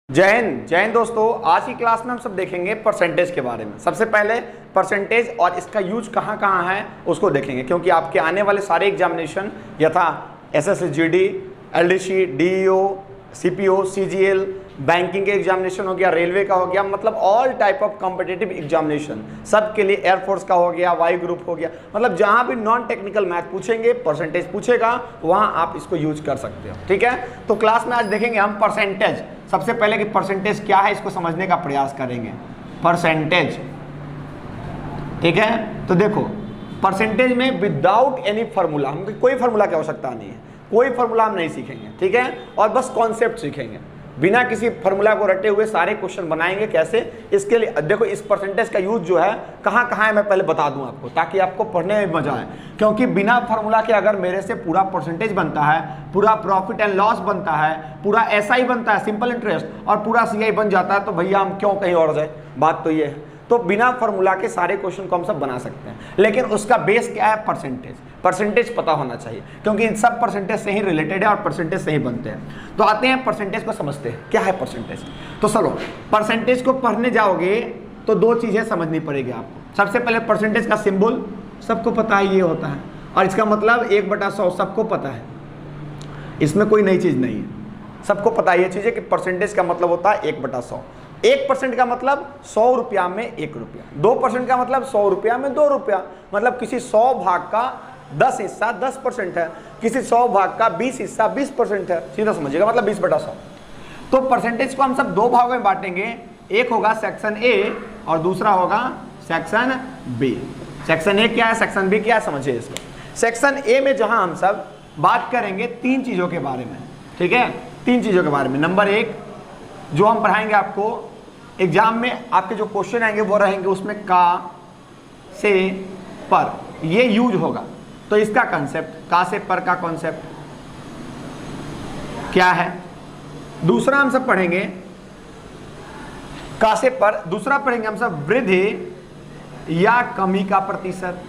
जय हिंद दोस्तों। आज की क्लास में हम सब देखेंगे परसेंटेज के बारे में। सबसे पहले परसेंटेज और इसका यूज कहाँ कहाँ है उसको देखेंगे, क्योंकि आपके आने वाले सारे एग्जामिनेशन यथा SSC, LDC, DEO, CPO, CGL, banking के एग्जामिनेशन हो गया, रेलवे का हो गया, मतलब all type of competitive examination सब के लिए, एयरफोर्स का हो गया, वायु ग्रुप हो गया, मतलब जहां भी नॉन टेक्निकल मैथ पूछेंगे, परसेंटेज पूछेगा, वहां आप इसको यूज कर सकते हो। ठीक है, तो क्लास में आज देखेंगे हम परसेंटेज। सबसे पहले कि परसेंटेज क्या है इसको समझने का प्रयास करेंगे। परसेंटेज, ठीक है, तो देखो परसेंटेज में विदाउट एनी फार्मूला, हम कोई फार्मूला की आवश्यकता नहीं है, कोई फार्मूला हम नहीं सीखेंगे, ठीक है, और बस कॉन्सेप्ट सीखेंगे। बिना किसी फार्मूला को रटे हुए सारे क्वेश्चन बनाएंगे कैसे, इसके लिए देखो इस परसेंटेज का यूज जो है कहाँ कहाँ है मैं पहले बता दूं आपको, ताकि आपको पढ़ने में मजा आए। क्योंकि बिना फार्मूला के अगर मेरे से पूरा परसेंटेज बनता है, पूरा प्रॉफिट एंड लॉस बनता है, पूरा एसआई बनता है सिंपल इंटरेस्ट, और पूरा सीआई बन जाता है, तो भैया हम क्यों कहीं और जाए। बात तो ये है। तो बिना फार्मूला के सारे क्वेश्चन को हम सब बना सकते हैं, लेकिन उसका बेस क्या है? परसेंटेज। परसेंटेज पता होना चाहिए, क्योंकि इन सब परसेंटेज से ही रिलेटेड है और परसेंटेज से ही बनते हैं। तो आते हैं परसेंटेज को समझते हैं, क्या है परसेंटेज। तो चलो परसेंटेज को पढ़ने जाओगे तो दो चीजें समझनी पड़ेगी आपको। सबसे पहले परसेंटेज का सिंबल सबको पता है, ये होता है, और इसका मतलब 1/100 सबको पता है, इसमें कोई नई चीज नहीं है, सबको पता है ये चीज है कि परसेंटेज का मतलब होता है 1/100। 1% का मतलब 100 रुपया में 1 रुपया, 2% का मतलब 100 रुपया में 2 रुपया, मतलब किसी 100 भाग का 10 हिस्सा 10% है, किसी 100 भाग का 20 हिस्सा 20% है, सीधा समझिएगा, मतलब 20/100। तो परसेंटेज को हम सब दो भागों में बांटेंगे, एक होगा सेक्शन ए और दूसरा होगा सेक्शन बी। सेक्शन ए क्या है, सेक्शन बी क्या है, समझिए इसको। सेक्शन ए में जहां हम सब बात करेंगे 3 चीजों के बारे में, ठीक है, 3 चीजों के बारे में। नंबर 1 जो हम पढ़ाएंगे आपको एग्जाम में, आपके जो क्वेश्चन आएंगे वो रहेंगे उसमें का से पर, ये यूज होगा। तो इसका कंसेप्ट, का से पर का कॉन्सेप्ट क्या है। दूसरा हम सब पढ़ेंगे का से पर, दूसरा पढ़ेंगे हम सब वृद्धि या कमी का प्रतिशत,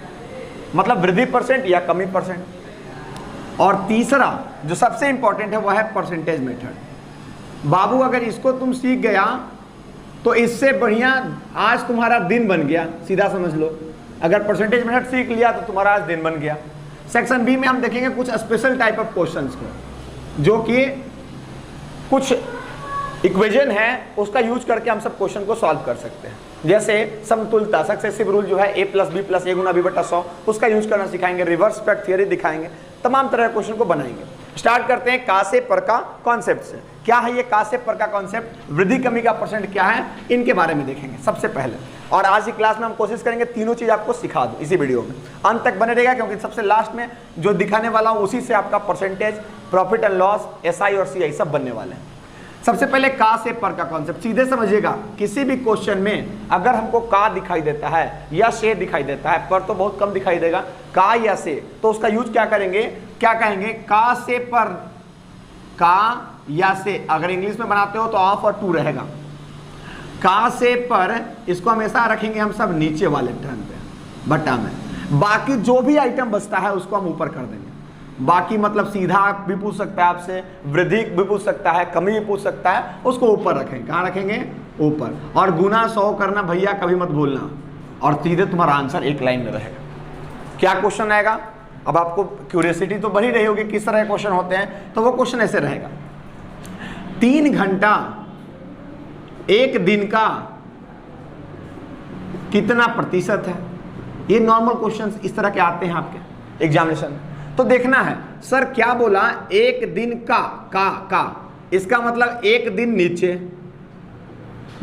मतलब वृद्धि परसेंट या कमी परसेंट। और तीसरा जो सबसे इंपॉर्टेंट है वो है परसेंटेज मेथड। बाबू अगर इसको तुम सीख गया तो इससे बढ़िया आज तुम्हारा दिन बन गया, सीधा समझ लो। अगर परसेंटेज मेथड सीख लिया तो तुम्हारा आज दिन बन गया। सेक्शन बी में हम देखेंगे कुछ स्पेशल टाइप ऑफ क्वेश्चंस को, जो कि कुछ इक्वेशन है उसका यूज करके हम सब क्वेश्चन को सॉल्व कर सकते हैं। जैसे समतुलता, सक्सेसिव रूल जो है a + b + a × b/100, उसका यूज करना सिखाएंगे, रिवर्स फैक्ट थियरी दिखाएंगे, तमाम तरह के क्वेश्चन को बनाएंगे। स्टार्ट करते हैं का से पर का कॉन्सेप्ट से। क्या है ये का से पर का कॉन्सेप्ट, वृद्धि कमी का परसेंट क्या है, इनके बारे में देखेंगे सबसे पहले। और आज की क्लास में हम कोशिश करेंगे तीनों चीज आपको सिखा दूं इसी वीडियो में, अंत तक बने रहेगा, क्योंकि सबसे लास्ट में जो दिखाने वाला हूं उसी से आपका percentage, profit and loss, SI और सीआई सब बनने वाले हैं। सबसे पहले का से पर का कॉन्सेप्ट सीधे समझिएगा। किसी भी क्वेश्चन में अगर हमको का दिखाई देता है या से दिखाई देता है, पर तो बहुत कम दिखाई देगा, का या से, तो उसका यूज क्या करेंगे, क्या कहेंगे, का से पर, का या से। अगर इंग्लिश में बनाते हो तो ऑफ और टू रहेगा। का से पर इसको हमेशा रखेंगे हम सब नीचे वाले टर्न पे, बटा में। बाकी जो भी आइटम बचता है उसको हम ऊपर कर देंगे। बाकी मतलब सीधा भी पूछ सकता है आपसे, वृद्धि भी पूछ सकता है, कमी भी पूछ सकता है, उसको ऊपर रखेंगे। कहाँ रखेंगे? ऊपर। और गुना 100 करना भैया कभी मत भूलना, और सीधे तुम्हारा आंसर एक लाइन में रहेगा। क्या क्वेश्चन आएगा? अब आपको क्यूरियोसिटी तो बनी रही होगी किस तरह के क्वेश्चन होते हैं, तो वो क्वेश्चन ऐसे रहेगा, 3 घंटा एक दिन का कितना प्रतिशत है। ये नॉर्मल क्वेश्चंस इस तरह के आते हैं आपके एग्जामिनेशन में। तो देखना है सर क्या बोला, एक दिन का इसका मतलब एक दिन नीचे,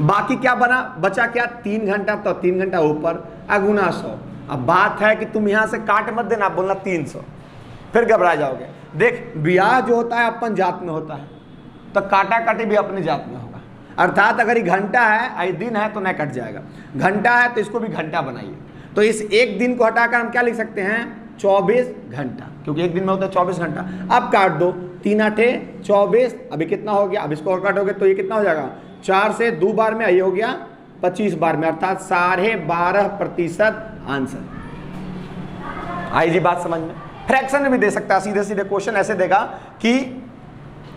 बाकी क्या बना, बचा क्या, 3 घंटा, तो 3 घंटा ऊपर, गुना 100। अब बात है कि तुम यहां से काट मत देना, बोलना 300, फिर घबरा जाओगे। देख ब्याह जो होता है अपन जात में होता है, तो काटा काटी भी अपनी जात में होगा। अर्थात अगर ये घंटा है, दिन है तो न कट जाएगा, घंटा है तो इसको भी घंटा बनाइए। तो इस एक दिन को हटाकर हम क्या लिख सकते हैं, 24 घंटा, क्योंकि एक दिन में होता है 24 घंटा। अब काट दो, 3 8 24, अभी कितना हो गया, अब इसको और काटोगे तो ये कितना हो जाएगा, 4 से 2 बार में ये हो गया 25 बार में, अर्थात 12.5% आंसर। आई जी बात समझ में। फ्रैक्शन में भी दे सकता है, सीधे सीधे क्वेश्चन ऐसे देगा कि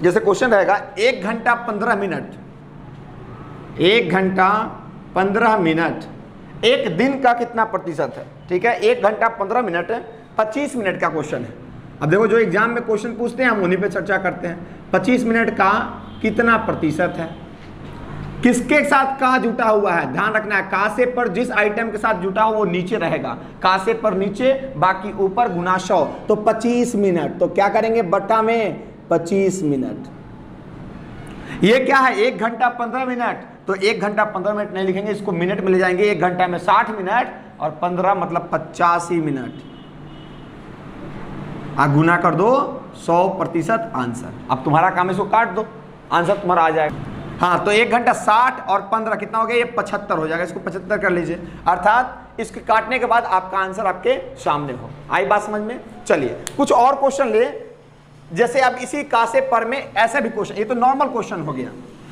जैसे क्वेश्चन रहेगा 1 घंटा 15 मिनट 1 घंटा 15 मिनट, एक दिन का कितना प्रतिशत है? ठीक है, 1 घंटा 15 मिनट 25 मिनट का क्वेश्चन है। अब देखो जो एग्जाम में क्वेश्चन पूछते हैं हम उन्हीं पे चर्चा करते हैं। 25 मिनट का कितना प्रतिशत है? किसके साथ का जुटा हुआ है? ध्यान रखना है, का से पर जिस आइटम के साथ जुटा हो वो नीचे रहेगा, का से पर नीचे, बाकी ऊपर, गुना 100, तो 25 मिनट। तो क्या करेंगे, बट्टा में 25 मिनट। ये क्या है, 1 घंटा 15 मिनट, तो 1 घंटा 15 मिनट नहीं लिखेंगे, इसको मिनट में ले जाएंगे। 1 घंटा में 60 मिनट और 15 मतलब 85 मिनट। गुना कर दो 100% आंसर। अब तुम्हारा काम है इसको काट दो, आंसर तुम्हारा आ जाएगा। हाँ, तो 1 घंटा 60 और 15 कितना हो गया, ये 75 हो जाएगा। इसको 75 कर लीजिए, अर्थात इसके काटने के बाद आपका आंसर आपके सामने हो। आई बात समझ में? चलिए कुछ और क्वेश्चन ले, जैसे अब इसी का से पर में ऐसे भी क्वेश्चन, ये तो नॉर्मल क्वेश्चन हो गया।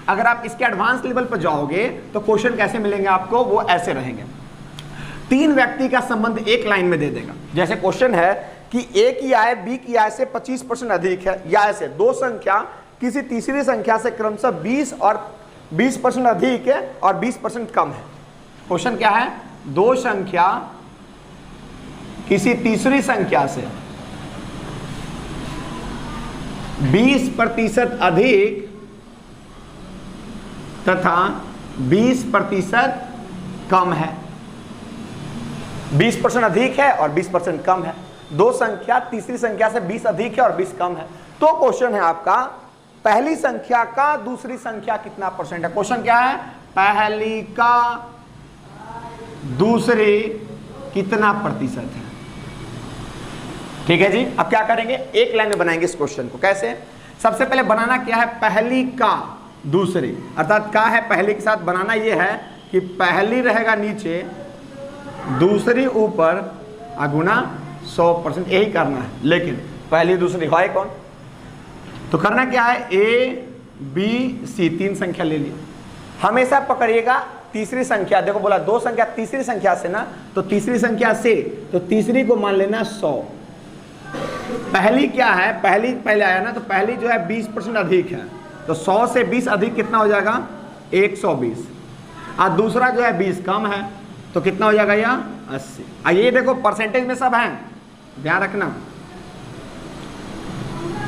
अगर आप इसके एडवांस लेवल पर जाओगे तो क्वेश्चन कैसे मिलेंगे आपको, वो ऐसे रहेंगे। 3 व्यक्ति का संबंध एक लाइन में दे देगा। जैसे क्वेश्चन है कि ए की आय बी की आय से 25% अधिक है, या ऐसे 2 संख्या किसी तीसरी संख्या से क्रमशः 20 और 20% अधिक है और 20% कम है। क्वेश्चन क्या है, 2 संख्या किसी तीसरी संख्या से 20% अधिक तथा 20% कम है। 20% अधिक है और 20% कम है। 2 संख्या तीसरी संख्या से 20 अधिक है और 20 कम है। तो क्वेश्चन है आपका, पहली संख्या का दूसरी संख्या कितना परसेंट है। क्वेश्चन क्या है, पहली का दूसरी कितना प्रतिशत है। ठीक है जी, अब क्या करेंगे, एक लाइन में बनाएंगे इस क्वेश्चन को। कैसे, सबसे पहले बनाना क्या है, पहली का दूसरी, अर्थात का है पहली के साथ, बनाना ये है कि पहली रहेगा नीचे, दूसरी ऊपर, गुना 100%, यही करना है। लेकिन पहली दूसरी है कौन, तो करना क्या है, ए बी सी 3 संख्या ले लिए। हमेशा पकड़िएगा तीसरी संख्या, देखो बोला 2 संख्या तीसरी संख्या से ना, तो तीसरी संख्या से, तो तीसरी को मान लेना 100। पहली क्या है, पहली पहले आया ना, तो पहली जो है 20% अधिक है, तो 100 से 20 अधिक कितना हो जाएगा, 120। और दूसरा जो है 20 कम है, तो कितना हो जाएगा यहाँ 80। ये देखो परसेंटेज में सब हैं, ध्यान रखना।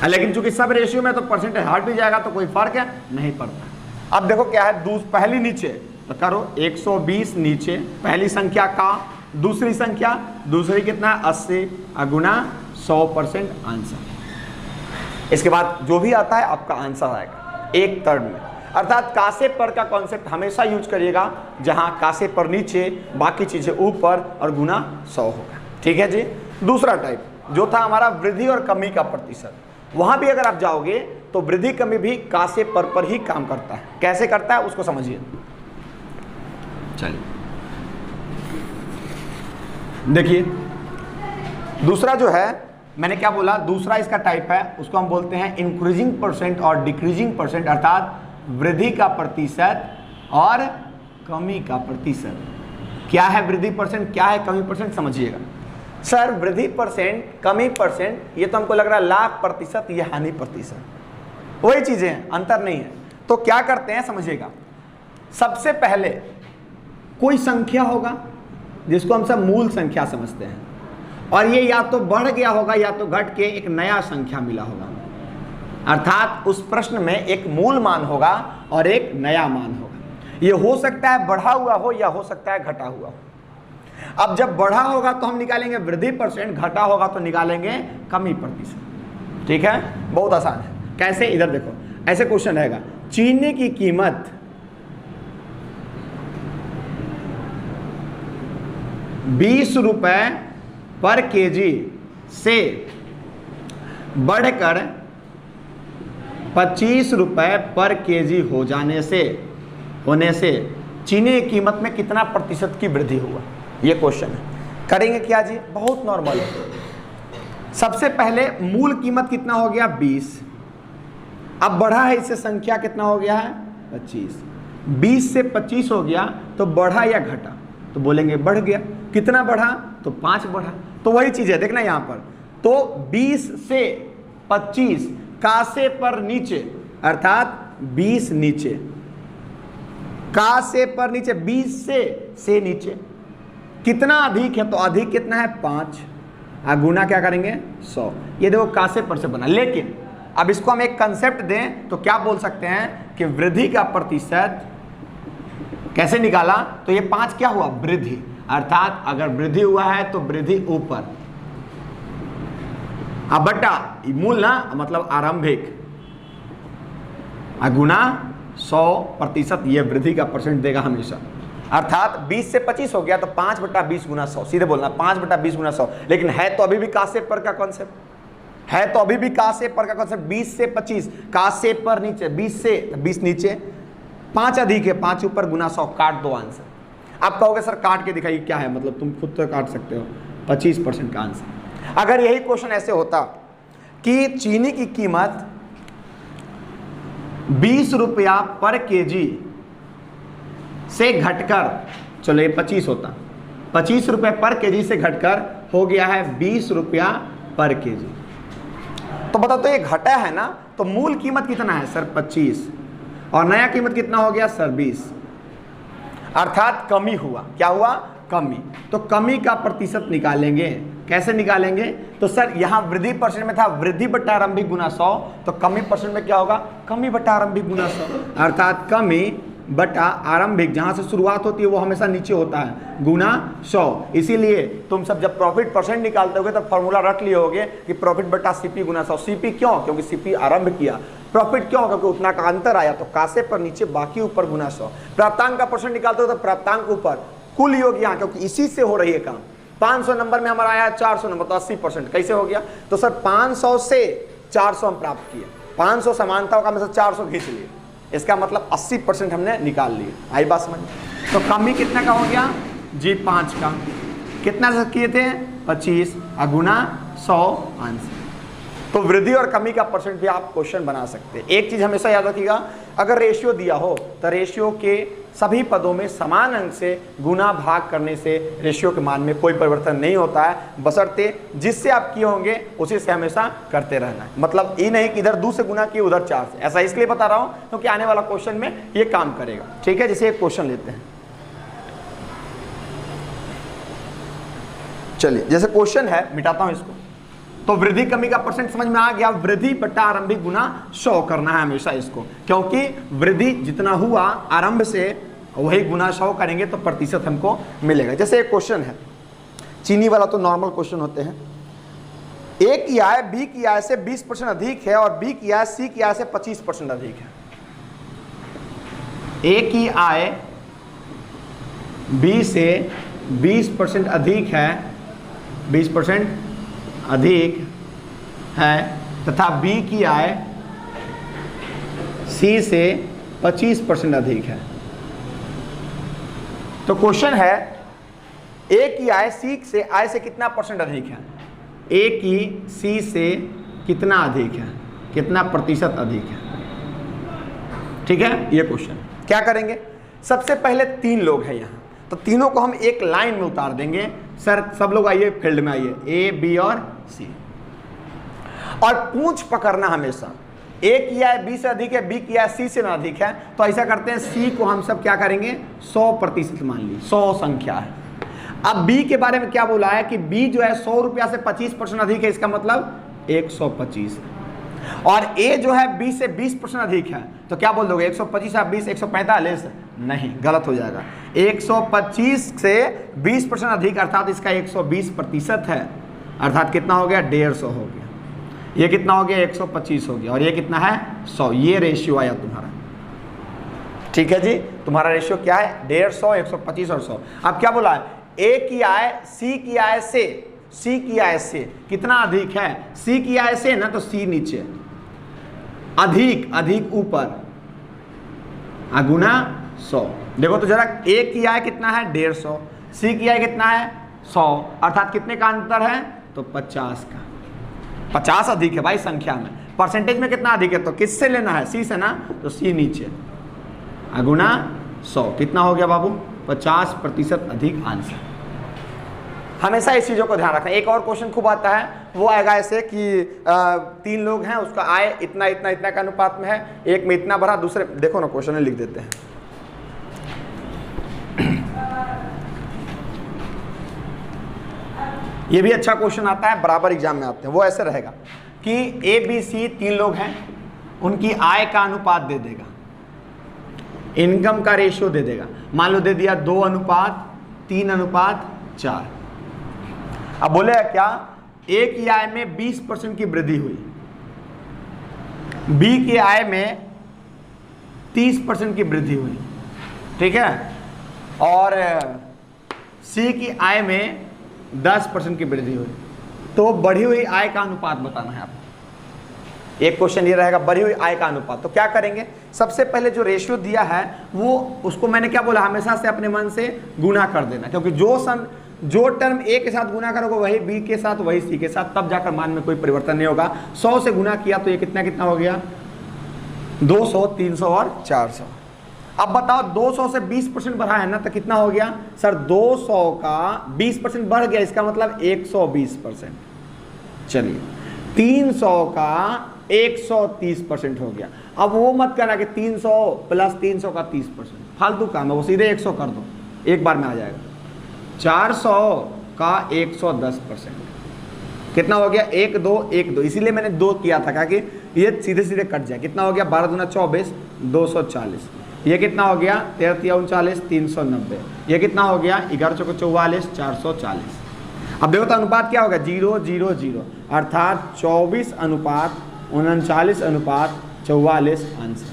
लेकिन चूंकि सब रेशियो में तो परसेंटेज हट भी जाएगा तो कोई फर्क है नहीं पड़ता। अब देखो क्या है, पहली नीचे, तो करो 120 नीचे, पहली संख्या का दूसरी संख्या, दूसरी कितना है 80, गुना 100% आंसर। इसके बाद जो भी आता है आपका आंसर आएगा 1/3 में। अर्थात का से पर का कॉन्सेप्ट हमेशा यूज करिएगा, जहां का से पर नीचे, बाकी चीजें ऊपर और गुना 100 होगा। ठीक है जी। दूसरा टाइप जो था हमारा वृद्धि और कमी का प्रतिशत, वहां भी अगर आप जाओगे तो वृद्धि कमी भी का से पर ही काम करता है। कैसे करता है उसको समझिए। चलिए देखिए, दूसरा जो है, मैंने क्या बोला, दूसरा इसका टाइप है, उसको हम बोलते हैं इंक्रीजिंग परसेंट और डिक्रीजिंग परसेंट, अर्थात वृद्धि का प्रतिशत और कमी का प्रतिशत। क्या है वृद्धि परसेंट, क्या है कमी परसेंट, समझिएगा। सर वृद्धि परसेंट, कमी परसेंट, ये तो हमको लग रहा है लाभ प्रतिशत, ये हानि प्रतिशत, वही चीजें हैं, अंतर नहीं है। तो क्या करते हैं समझिएगा। सबसे पहले कोई संख्या होगा जिसको हम सब मूल संख्या समझते हैं, और ये या तो बढ़ गया होगा या तो घट के एक नया संख्या मिला होगा। अर्थात उस प्रश्न में एक मूल मान होगा और एक नया मान होगा। ये हो सकता है बढ़ा हुआ हो या हो सकता है घटा हुआ हो। अब जब बढ़ा होगा तो हम निकालेंगे वृद्धि परसेंट, घटा होगा तो निकालेंगे कमी प्रतिशत। ठीक है, बहुत आसान है। कैसे, इधर देखो, ऐसे क्वेश्चन रहेगा, चीनी की कीमत 20 रुपए पर केजी से बढ़कर 25 रुपए पर केजी होने से चीनी की कीमत में कितना प्रतिशत की वृद्धि हुआ, ये क्वेश्चन है। करेंगे क्या जी, बहुत नॉर्मल है। सबसे पहले मूल कीमत कितना हो गया 20, अब बढ़ा है इससे संख्या कितना हो गया है 25, 20 से 25 हो गया, तो बढ़ा या घटा, तो बोलेंगे बढ़ गया। कितना बढ़ा, तो 5 बढ़ा। तो वही चीज है, देखना यहां पर, तो 20 से 25 का से पर नीचे, अर्थात 20 नीचे, का से पर नीचे 20 से नीचे कितना अधिक है, तो अधिक कितना है 5, गुना क्या करेंगे 100। ये देखो का से पर से बना। लेकिन अब इसको हम एक कंसेप्ट दें तो क्या बोल सकते हैं कि वृद्धि का प्रतिशत कैसे निकाला, तो ये 5 क्या हुआ वृद्धि, अर्थात अगर वृद्धि हुआ है तो वृद्धि ऊपर, अब बटा मूल ना मतलब आरंभिक, गुना 100%, ये वृद्धि का परसेंट देगा हमेशा। अर्थात 20 से 25 हो गया तो 5/20 गुना 100, सीधे बोलना 5/20 गुना 100। लेकिन है तो अभी भी का से पर का कॉन्सेप्ट, है तो अभी भी का से पर का कॉन्सेप्ट। 20 से 25, का से पर नीचे 20 से 20 नीचे, 5 अधिक है 5 ऊपर गुना 100, काट दो आंसर। आप कहोगे सर काट के दिखाइए क्या है, मतलब तुम खुद तो काट सकते हो, 25% का आंसर। अगर यही क्वेश्चन ऐसे होता कि चीनी की कीमत 20 रुपया पर केजी से घटकर, चलो ये 25 होता, 25 रुपये पर केजी से घटकर हो गया है 20 रुपया पर केजी, तो बता तो ये घटा है ना, तो मूल कीमत कितना है सर 25 और नया कीमत कितना हो गया सर 20, अर्थात कमी हुआ। क्या हुआ कमी। तो कमी का प्रतिशत निकालेंगे, कैसे निकालेंगे, तो सर यहाँ वृद्धि परसेंट में था वृद्धि बटा आरंभिक गुना 100, तो कमी परसेंट में क्या होगा कमी बटा आरंभिक गुना 100, अर्थात कमी बटा आरंभिक, जहां से शुरुआत होती है वो हमेशा नीचे होता है, गुना 100। इसीलिए तुम सब जब प्रॉफिट परसेंट निकालते होगे तब फॉर्मूला रख लिए होगे कि प्रॉफिट बटा सीपी गुना 100। सीपी क्यों, क्योंकि सीपी आरंभ किया, प्रॉफिट क्यों, क्योंकि उतना का अंतर आया, तो कासे पर नीचे बाकी ऊपर गुना 100। प्राप्तांक का परसेंट निकालते हो तो प्राप्तांक ऊपर, कुल योग यहाँ, क्योंकि इसी से हो रही है काम। 500 नंबर में हमारा आया 400 नंबर, तो 80% कैसे हो गया, तो सर 500 से 400 हम प्राप्त किए, 500 समानताओं का में से 400 खींच लिए, इसका मतलब 80% हमने निकाल लिए। आई बात समझ। तो कमी कितना का हो गया जी 5 का, कितना से किए थे 25 गुना 100 आंसर। तो वृद्धि और कमी का परसेंट भी आप क्वेश्चन बना सकते हैं। एक चीज हमेशा याद रखिएगा, अगर रेशियो दिया हो तो रेशियो के सभी पदों में समान अंक से गुना भाग करने से रेशियो के मान में कोई परिवर्तन नहीं होता है, बशर्ते जिससे आप किए होंगे उसी से हमेशा करते रहना है। मतलब ये नहीं कि इधर 2 से गुना किए उधर 4 से, ऐसा इसलिए बता रहा हूं क्योंकि आने वाला क्वेश्चन में ये काम करेगा। ठीक है, जैसे एक क्वेश्चन लेते हैं, चलिए जैसे क्वेश्चन है, मिटाता हूं इसको। तो वृद्धि कमी का परसेंट समझ में आ गया, वृद्धि बटा आरंभिक गुना 100 करना है हमेशा इसको, क्योंकि वृद्धि जितना हुआ आरंभ से वही गुना 100 करेंगे तो प्रतिशत हमको मिलेगा। जैसे एक क्वेश्चन है, चीनी वाला तो नॉर्मल क्वेश्चन होते हैं। ए की आय बी की आय से 20% अधिक है और बी की आय सी की आय से 25% अधिक है। ए की आय बी से 20% अधिक है, 20% अधिक है, तथा बी की आय सी से 25% अधिक है। तो क्वेश्चन है ए की आय सी से आय से कितना परसेंट अधिक है, ए की सी से कितना अधिक है, कितना प्रतिशत अधिक है। ठीक है, ये क्वेश्चन क्या करेंगे, सबसे पहले 3 लोग हैं यहाँ, तो तीनों को हम एक लाइन में उतार देंगे। सर सब लोग आइए फील्ड में आइए, ए बी और सी, और पूंछ पकड़ना हमेशा। ए की आय बी से अधिक है, बी की आय सी से ना अधिक है, तो ऐसा करते हैं सी को हम सब क्या करेंगे 100% मान ली, 100 संख्या है। अब बी के बारे में क्या बोला है कि बी जो है 100 रुपया से 25% अधिक है, इसका मतलब 125 है। और ए जो है बी से 20% अधिक है, तो क्या बोल दोगे 125 या 20 145? नहीं, गलत हो जाएगा। 125 से 20% अधिक अर्थात इसका 120% है, अर्थात कितना हो गया 150 हो गया। ये कितना हो गया 125 हो गया, और ये कितना है 100। ये रेशियो आया तुम्हारा। ठीक है जी, तुम्हारा रेशियो क्या है 150, 125 और 100। अब क्या बोला है, ए की आय सी की आय से, सी की आय से कितना अधिक है, सी की आय से ना, तो सी नीचे, अधिक अधिक ऊपर, गुना 100। देखो तो जरा, ए की आय कितना है 150, सी की आय कितना है 100, अर्थात कितने का अंतर है, तो 50 का। 50 अधिक है भाई संख्या में, परसेंटेज में कितना अधिक है, तो किससे लेना है सी से ना, तो सी नीचे, गुना 100, कितना हो गया बाबू 50% अधिक आंसर। हमेशा इस चीज़ों को ध्यान रखना। एक और क्वेश्चन खूब आता है, वो आएगा ऐसे कि 3 लोग हैं, उसका आय इतना इतना इतना का अनुपात में है, एक में इतना भरा, दूसरे, देखो ना क्वेश्चन लिख देते हैं। ये भी अच्छा क्वेश्चन आता है, बराबर एग्जाम में आते हैं। वो ऐसे रहेगा कि ए बी सी 3 लोग हैं, उनकी आय का अनुपात दे देगा, इनकम का रेशियो दे देगा। मान लो दे दिया 2:3:4। अब बोलेगा क्या, ए की आय में 20% की वृद्धि हुई, बी की आय में 30% की वृद्धि हुई, ठीक है, और सी की आय में 10% की वृद्धि हुई। तो बढ़ी हुई आय का अनुपात बताना है आपको। एक क्वेश्चन ये रहेगा, बढ़ी हुई आय का अनुपात। तो क्या करेंगे, सबसे पहले जो रेशियो दिया है वो, उसको मैंने क्या बोला, हमेशा से अपने मन से गुना कर देना, क्योंकि जो टर्म ए के साथ गुना करोगे वही बी के साथ, वही सी के साथ, तब जाकर मान में कोई परिवर्तन नहीं होगा। 100 से गुना किया तो ये कितना कितना हो गया, 200, 300 और 400। अब बताओ 200 से 20% बढ़ा है ना, तो कितना हो गया सर, 200 का 20% बढ़ गया, इसका मतलब 120%। चलिए 300 का 130% हो गया। अब वो मत करना कि 300 प्लस 300 का 30%, फालतू काम है, वो सीधे 100 कर दो, एक बार में आ जाएगा। 400 का 110% कितना हो गया, 1 2 1 2, इसीलिए मैंने 2 किया था, क्या कि ये सीधे सीधे कट जाए। कितना हो गया, 12 दूना 24, 240। ये कितना हो गया, 13 तिया 39, 390। ये कितना हो गया, 11 चौको 44, 440। अब देखो तो अनुपात क्या होगा, 0 0 0, अर्थात 24:39:44 अंश।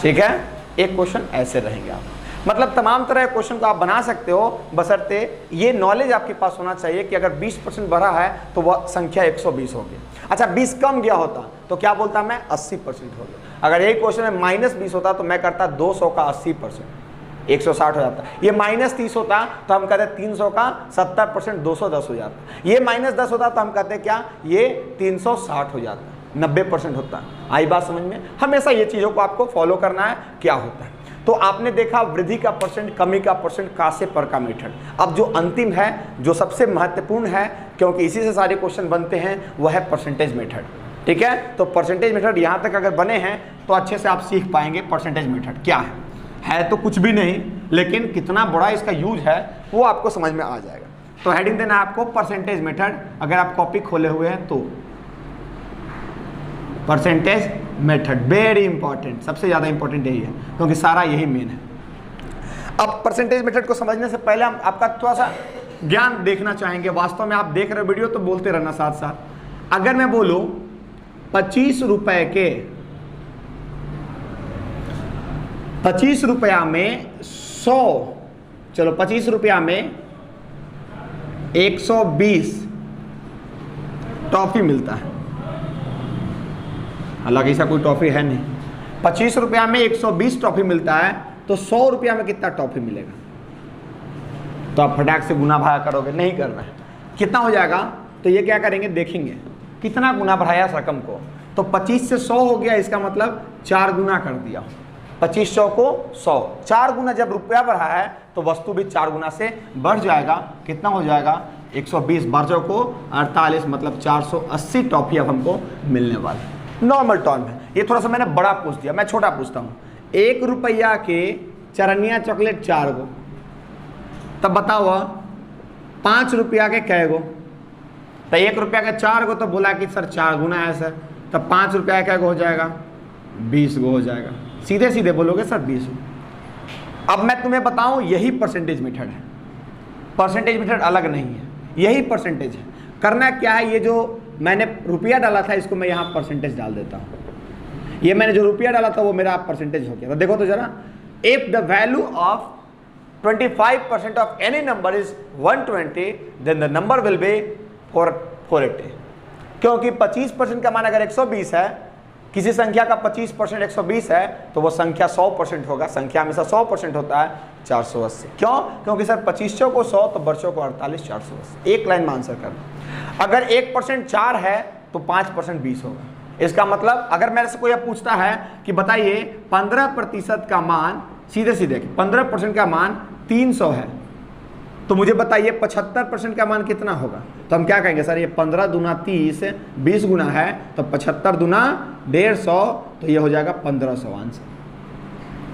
ठीक है, एक क्वेश्चन ऐसे रहेंगे आप, मतलब तमाम तरह के क्वेश्चन को आप बना सकते हो, बशर्ते ये नॉलेज आपके पास होना चाहिए कि अगर 20% बढ़ा है तो वह संख्या 120 होगी। अच्छा 20 कम गया होता तो क्या बोलता मैं, 80% हो गया। अगर यही क्वेश्चन में -20 होता तो मैं करता 200 का 80%, 160 हो जाता। ये -30 होता तो हम कहते 300 का 70%, 210 हो जाता। ये -10 होता तो हम कहते क्या, ये 360 हो जाता, 90% होता। आई बात समझ में। हमेशा ये चीज़ों को आपको फॉलो करना है, क्या होता है। तो आपने देखा वृद्धि का परसेंट, कमी का परसेंट, का से पर का मेथड। अब जो अंतिम है, जो सबसे महत्वपूर्ण है, क्योंकि इसी से सारे क्वेश्चन बनते हैं, वह है परसेंटेज मेथड। ठीक है, तो परसेंटेज मेथड यहाँ तक अगर बने हैं तो अच्छे से आप सीख पाएंगे परसेंटेज मेथड क्या है तो कुछ भी नहीं, लेकिन कितना बड़ा इसका यूज है वो आपको समझ में आ जाएगा। तो हेडिंग देना है आपको परसेंटेज मेथड, अगर आप कॉपी खोले हुए हैं तो परसेंटेज मेथड वेरी इंपॉर्टेंट, सबसे ज़्यादा इंपॉर्टेंट यही है, क्योंकि सारा यही मेन है। अब परसेंटेज मेथड को समझने से पहले हम आपका थोड़ा सा ज्ञान देखना चाहेंगे। वास्तव में आप देख रहे हो वीडियो तो बोलते रहना साथ साथ। अगर मैं बोलूं 25 रुपए के, 25 रुपया में 100, चलो 25 रुपया में 120 टॉफी मिलता है, हालांकि ऐसा कोई टॉफी है नहीं। 25 रुपया में 120 टॉफी मिलता है, तो 100 रुपया में कितना टॉफी मिलेगा? तो आप फटाक से गुना भागा करोगे, नहीं करना है। कितना हो जाएगा, तो ये क्या करेंगे, देखेंगे कितना गुना बढ़ाया इस रकम को। तो 25 से 100 हो गया, इसका मतलब 4 गुना कर दिया। 25 100 को 100, 4 गुना जब रुपया बढ़ा है तो वस्तु भी 4 गुना से बढ़ जाएगा। कितना हो जाएगा, 120 12 को 48, मतलब 480 टॉफी अब हमको मिलने वाली। नॉर्मल टर्म है ये, थोड़ा सा मैंने बड़ा पूछ दिया, मैं छोटा पूछता हूँ। 1 रुपया के चरनिया चॉकलेट 4 गो, तब बताओ 5 रुपया के कै गो? तो 1 रुपया के 4 गो, तो बोला कि सर 4 गुना है सर, तब 5 रुपया कै गो हो जाएगा, 20 गो हो जाएगा। सीधे सीधे बोलोगे सर 20 गो। अब मैं तुम्हें बताऊं, यही परसेंटेज मेथड है, परसेंटेज मेथड अलग नहीं है, यही परसेंटेज है। करना क्या है, ये जो मैंने रुपया डाला था इसको मैं यहाँ परसेंटेज डाल देता हूँ। ये मैंने जो रुपया डाला था वो मेरा परसेंटेज हो गया। तो देखो तो जरा, if the value of 25% of any number is 120, then the number will be 480। क्योंकि 25% का मान अगर 120 है, किसी संख्या का 25% 120 है, तो वो संख्या 100% होगा। संख्या हमेशा 100% होता है, 480। क्यों? क्योंकि सर 25 को 100 तो बर्चों को 48, 480। एक लाइन में आंसर कर दो। अगर 1% 4 है तो 5% 20 होगा। इसका मतलब अगर मेरे से कोई अब पूछता है कि बताइए 15% का मान, सीधे सीधे 15% का मान 300 है, तो मुझे बताइए 75% का मान कितना होगा? तो हम क्या कहेंगे, सर ये 15 दूना 30, 20 गुना है, तो 75 दूना 150, तो ये हो जाएगा 1500 आंसर।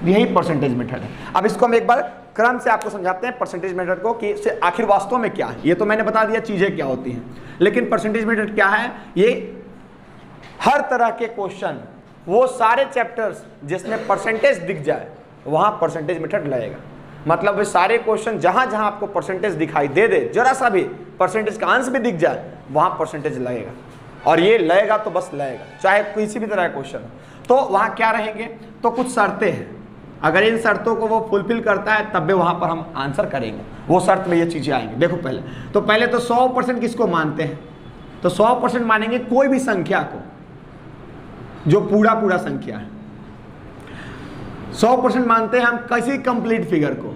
यही परसेंटेज मेथड है। अब इसको हम एक बार क्रम से आपको समझाते हैं परसेंटेज मेथड को कि आखिर वास्तव में क्या है। ये तो मैंने बता दिया चीजें क्या होती हैं, लेकिन परसेंटेज मेथड क्या है। ये हर तरह के क्वेश्चन, वो सारे चैप्टर्स जिसमें परसेंटेज दिख जाए वहां परसेंटेज मेथड लगेगा। मतलब वे सारे क्वेश्चन जहां जहां आपको परसेंटेज दिखाई दे दे, जरा सा भी परसेंटेज का अंश भी दिख जाए वहां परसेंटेज लगेगा। और ये लगेगा तो बस लगेगा, चाहे किसी भी तरह का क्वेश्चन हो। तो वहां क्या रहेंगे, तो कुछ शर्तें हैं, अगर इन शर्तों को वो फुलफिल करता है तब भी वहां पर हम आंसर करेंगे। वो शर्त में ये चीजें आएंगी। देखो पहले तो 100% किसको मानते हैं, तो 100% मानेंगे कोई भी संख्या को जो पूरा संख्या है। 100% मानते हैं हम किसी कंप्लीट फिगर को।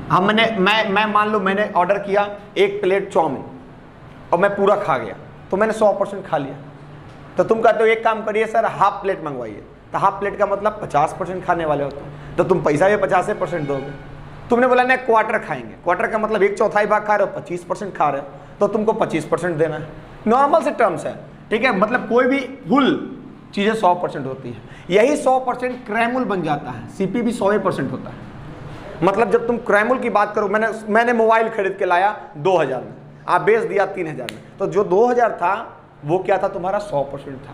हम मैं मान लो मैंने ऑर्डर किया 1 प्लेट चाउमीन और मैं पूरा खा गया, तो मैंने 100% खा लिया। तो तुम कहते हो एक काम करिए सर हाफ प्लेट मंगवाइए, तो हाफ प्लेट का मतलब 50% खाने वाले हो तो तुम पैसा भी 50% दोगे। तुमने बोला नहीं क्वार्टर खाएंगे, क्वार्टर का मतलब 1/4 भाग खा रहे हो, 25% खा रहे हो, तो तुमको 25% देना है। नॉर्मल से टर्म्स है, ठीक है। मतलब कोई भी भूल चीजें 100% होती है। यही 100% क्रैमुल बन जाता है। सीपी भी 100% होता है। मतलब जब तुम क्रैमुल की बात करो, मैंने मोबाइल खरीद के लाया 2000 में, आप बेच दिया 3000 में, तो जो 2000 था वो क्या था, तुम्हारा 100% था।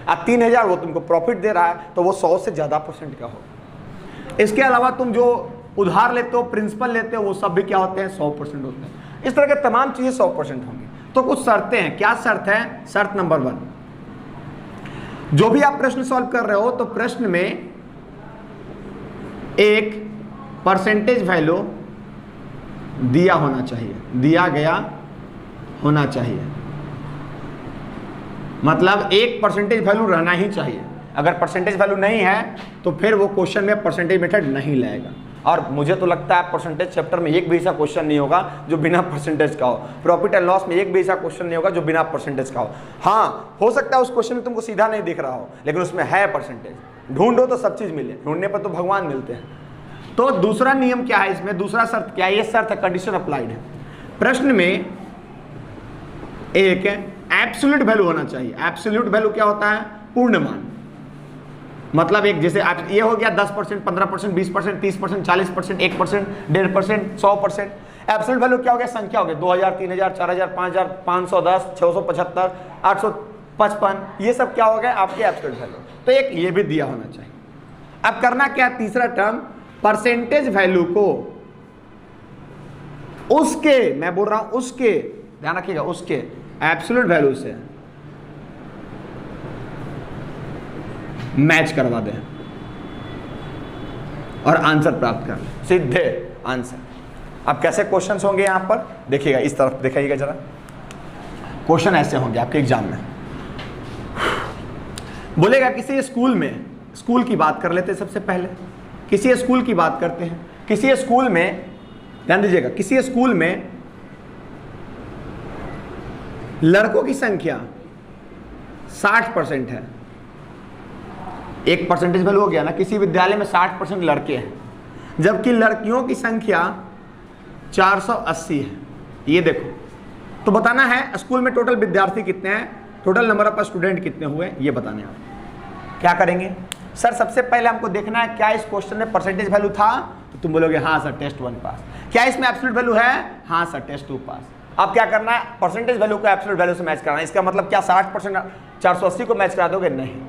अब 3000 वो तुमको प्रॉफिट दे रहा है, तो वो 100 से ज्यादा % का होगा। इसके अलावा तुम जो उधार लेते हो, प्रिंसिपल लेते हो, वो सब भी क्या होते हैं, 100% होते हैं। इस तरह के तमाम चीजें 100% होंगी। तो कुछ शर्तें हैं। क्या शर्त है, शर्त नंबर 1, जो भी आप प्रश्न सॉल्व कर रहे हो तो प्रश्न में एक परसेंटेज वैल्यू दिया होना चाहिए, दिया गया होना चाहिए। मतलब एक परसेंटेज वैल्यू रहना ही चाहिए। अगर परसेंटेज वैल्यू नहीं है तो फिर वो क्वेश्चन में परसेंटेज मेथड नहीं लगेगा। और मुझे तो लगता है परसेंटेज चैप्टर में एक भी ऐसा क्वेश्चन नहीं होगा जो बिना परसेंटेज का हो। प्रॉफिट एंड लॉस में एक भी ऐसा क्वेश्चन नहीं होगा जो बिना परसेंटेज का हो। हाँ, हो सकता है उस क्वेश्चन में तुमको सीधा नहीं दिख रहा हो, लेकिन उसमें है परसेंटेज। ढूंढो तो सब चीज मिले, ढूंढने पर तो भगवान मिलते हैं। तो दूसरा नियम क्या है इसमें, दूसरा शर्त क्या है, ये शर्त है, कंडीशन अप्लाइड है। प्रश्न में एक एब्सोल्यूट वैल्यू होना चाहिए। एब्सोल्यूट वैल्यू क्या होता है, पूर्ण मान। मतलब एक जैसे आप ये हो गया 10%, 15%, 20%, 30%, 40%, 1%, 1.5%, 100%। एब्सोल्यूट वैल्यू क्या हो गया, संख्या हो गया 2000, 3000, 4000, 5000, 510, 675, 855, ये सब क्या हो गया आपके एब्सोल्यूट वैल्यू। तो एक ये भी दिया होना चाहिए। अब करना क्या, तीसरा टर्म, परसेंटेज वैल्यू को उसके, मैं बोल रहा हूं उसके, ध्यान रखिएगा, उसके एब्सोल्यूट वैल्यू से मैच करवा दें और आंसर प्राप्त कर लें, सीधे आंसर। अब कैसे क्वेश्चंस होंगे यहां पर देखिएगा, इस तरफ दिखाइएगा जरा। क्वेश्चन ऐसे होंगे आपके एग्जाम में। बोलेगा किसी स्कूल में, स्कूल की बात कर लेते हैं सबसे पहले, किसी स्कूल की बात करते हैं। किसी स्कूल में, ध्यान दीजिएगा, किसी स्कूल में लड़कों की संख्या 60% है। एक परसेंटेज वैल्यू हो गया ना, किसी विद्यालय में 60% लड़के हैं, जबकि लड़कियों की संख्या 480 है। ये देखो, तो बताना है स्कूल में टोटल विद्यार्थी कितने हैं, टोटल नंबर ऑफ स्टूडेंट कितने हुए, ये बताने हैं। क्या करेंगे सर, सबसे पहले हमको देखना है क्या इस क्वेश्चन में परसेंटेज वैल्यू था, तो तुम बोलोगे हाँ सर टेस्ट 1 पास। क्या इसमें एब्सोल्यूट वैल्यू है, हाँ सर टेस्ट 2 पास। अब क्या करना है, परसेंटेज वैल्यू को एब्सोल्यूट वैल्यू से मैच कराना है। इसका मतलब क्या 60% 480 को मैच करा दोगे, नहीं।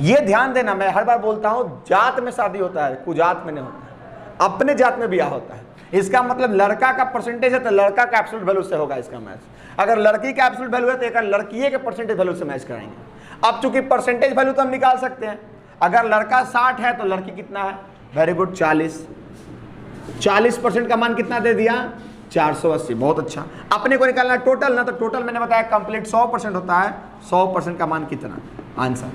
ये ध्यान देना, मैं हर बार बोलता हूं, जात में शादी होता है, कुजात में नहीं होता है, अपने जात में ब्याह होता है। इसका मतलब लड़का का परसेंटेज है तो लड़का का एब्सोल्यूट वैल्यू से होगा इसका मैच। अगर लड़की का एब्सोल्यूट वैल्यू है तो एक लड़की के परसेंटेज वैल्यू से मैच कराएंगे। अब चूंकि परसेंटेज वैल्यू तो हम निकाल सकते हैं, अगर लड़का 60 है तो लड़की कितना है, वेरी गुड 40। 40% का मान कितना दे दिया, 480, बहुत अच्छा। अपने को निकालना टोटल ना, तो टोटल मैंने बताया कंप्लीट 100% होता है, 100% का मान कितना, आंसर।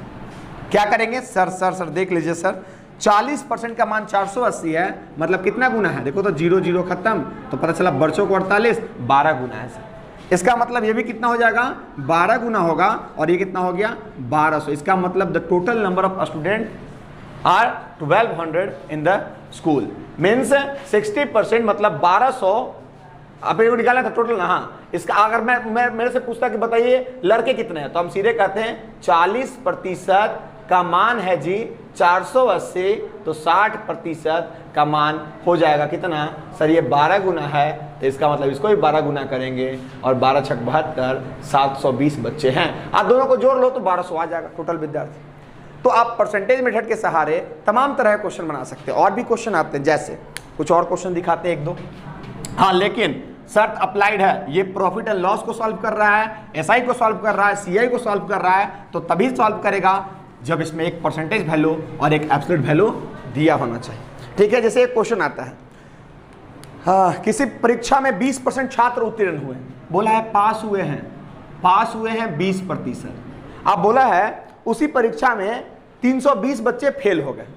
क्या करेंगे सर देख लीजिए सर, 40% का मान 480 है, मतलब कितना गुना है, देखो तो 0 0 खत्म, तो पता चला बरसों को 48, 12 गुना है सर। इसका मतलब ये भी कितना हो जाएगा, 12 गुना होगा, और ये कितना हो गया 1200। इसका मतलब the total number of student are 1200 in the school, means 60%, मतलब 1200। आप को निकालना था टोटल ना। हाँ, इसका अगर मैं मेरे से पूछता कि बताइए लड़के कितने हैं, तो हम सीधे कहते हैं 40% का मान है जी 480, तो 60% का मान हो जाएगा कितना सर, ये 12 गुना है, तो इसका मतलब इसको भी 12 गुना करेंगे और 12 छक 72, 720 बच्चे हैं। आप दोनों को जोड़ लो तो 1200 आ जाएगा टोटल विद्यार्थी। तो आप परसेंटेज मेथड के सहारे तमाम तरह के क्वेश्चन बना सकते हैं। और भी क्वेश्चन आते हैं, जैसे कुछ और क्वेश्चन दिखाते हैं एक दो। हाँ, लेकिन शर्त अप्लाइड है, ये प्रॉफिट एंड लॉस को सॉल्व कर रहा है, एसआई को सॉल्व कर रहा है, सीआई को सॉल्व कर रहा है, तो तभी सॉल्व करेगा जब इसमें एक परसेंटेज वैल्यू और एक एब्सोल्यूट वैल्यू दिया होना चाहिए। ठीक है, जैसे एक क्वेश्चन आता है, हाँ, किसी परीक्षा में 20% छात्र उत्तीर्ण हुए, बोला है पास हुए हैं 20%। अब बोला है उसी परीक्षा में 320 बच्चे फेल हो गए।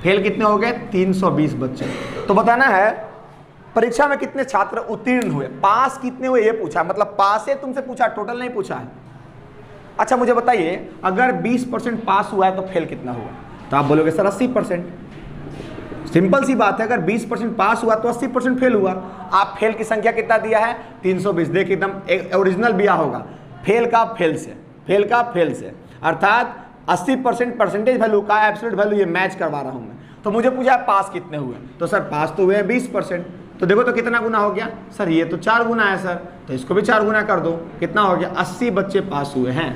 फेल कितने हो गए? 320 बच्चे। तो बताना है परीक्षा में कितने छात्र उत्तीर्ण हुए, पास कितने हुए ये पूछा, मतलब पास है तुमसे पूछा, टोटल नहीं पूछा है। अच्छा मुझे बताइए, अगर 20% पास हुआ है तो फेल कितना हुआ? तो आप बोलोगे सर 80%। सिंपल सी बात है, अगर 20% पास हुआ तो 80% फेल हुआ। आप फेल की संख्या कितना दिया है? 320। देखिए एकदम ओरिजिनल दिया होगा, फेल का फेल से, अर्थात 80% परसेंटेज वैल्यू का एब्सोल्यूट वैल्यू ये मैच करवा रहा हूं मैं। तो मुझे पूछा पास कितने हुए, तो सर पास तो हुए हैं 20%। तो देखो तो कितना गुना हो गया सर, ये तो 4 गुना है सर, तो इसको भी 4 गुना कर दो, कितना हो गया? 80 बच्चे पास हुए हैं।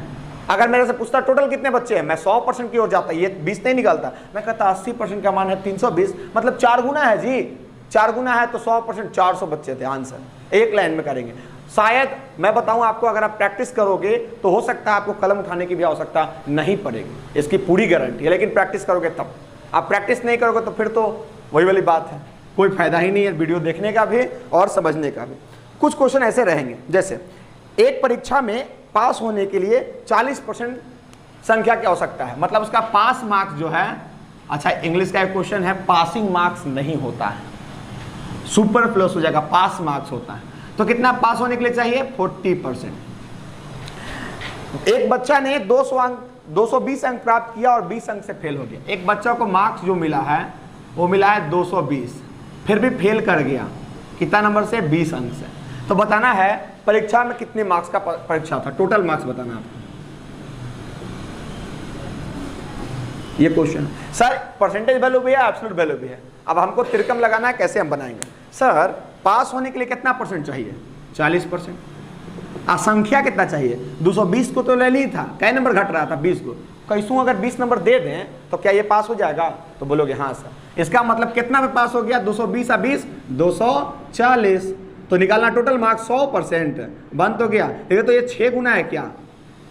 अगर मेरे से पूछता टोटल कितने बच्चे हैं, मैं 100% की ओर जाता, ये 20 नहीं निकलता, मैं कहता 80% का मान है 320, मतलब 4 गुना है जी, 4 गुना है तो 100% 400 बच्चे थे। आंसर एक लाइन में करेंगे। शायद मैं बताऊं आपको, अगर आप प्रैक्टिस करोगे तो हो सकता है आपको कलम उठाने की भी आवश्यकता नहीं पड़ेगी, इसकी पूरी गारंटी है, लेकिन प्रैक्टिस करोगे तब। आप प्रैक्टिस नहीं करोगे तो फिर तो वही वाली बात है, कोई फायदा ही नहीं है वीडियो देखने का भी और समझने का भी। कुछ क्वेश्चन ऐसे रहेंगे, जैसे एक परीक्षा में पास होने के लिए 40% संख्या की आवश्यकता है, मतलब उसका पास मार्क्स जो है, अच्छा इंग्लिश का एक क्वेश्चन है, पासिंग मार्क्स नहीं होता है, सुपर प्लस हो जाएगा, पास मार्क्स होता है। तो कितना पास होने के लिए चाहिए? 40%। एक बच्चा ने 220 अंक प्राप्त किया और 20 अंक से फेल हो गया। एक बच्चा को मार्क्स जो मिला है वो मिला है 220, फिर भी फेल कर गया, कितना नंबर से? 20 अंक से। तो बताना है परीक्षा में कितने मार्क्स का परीक्षा था, टोटल मार्क्स बताना आपको। ये क्वेश्चन सर परसेंटेज वैल्यू भी है, एब्सोल्यूट वैल्यू भी है। अब हमको तिरकम लगाना है, कैसे हम बनाएंगे? सर पास होने के लिए कितना परसेंट चाहिए? 40%। संख्या कितना चाहिए? 220 को तो ले ली था, कै नंबर घट रहा था? 20 को। कैसू अगर 20 नंबर दे दें तो क्या ये पास हो जाएगा? तो बोलोगे हाँ सर। इसका मतलब कितना में पास हो गया? 220 या 20, 240। तो निकालना टोटल मार्क्स 100%, बन तो गया। देखिए तो ये 6 गुना है क्या?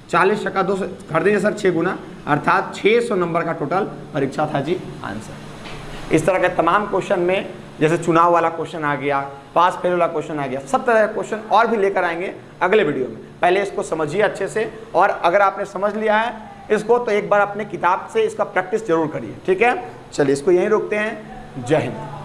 40 का 200 कर दीजिए सर, 6 गुना, अर्थात 600 नंबर का टोटल परीक्षा था जी आंसर। इस तरह के तमाम क्वेश्चन में, जैसे चुनाव वाला क्वेश्चन आ गया, पास फेल वाला क्वेश्चन आ गया, सब तरह के क्वेश्चन और भी लेकर आएंगे अगले वीडियो में। पहले इसको समझिए अच्छे से, और अगर आपने समझ लिया है इसको तो एक बार अपने किताब से इसका प्रैक्टिस जरूर करिए। ठीक है, चलिए इसको यहीं रोकते हैं। जय हिंद।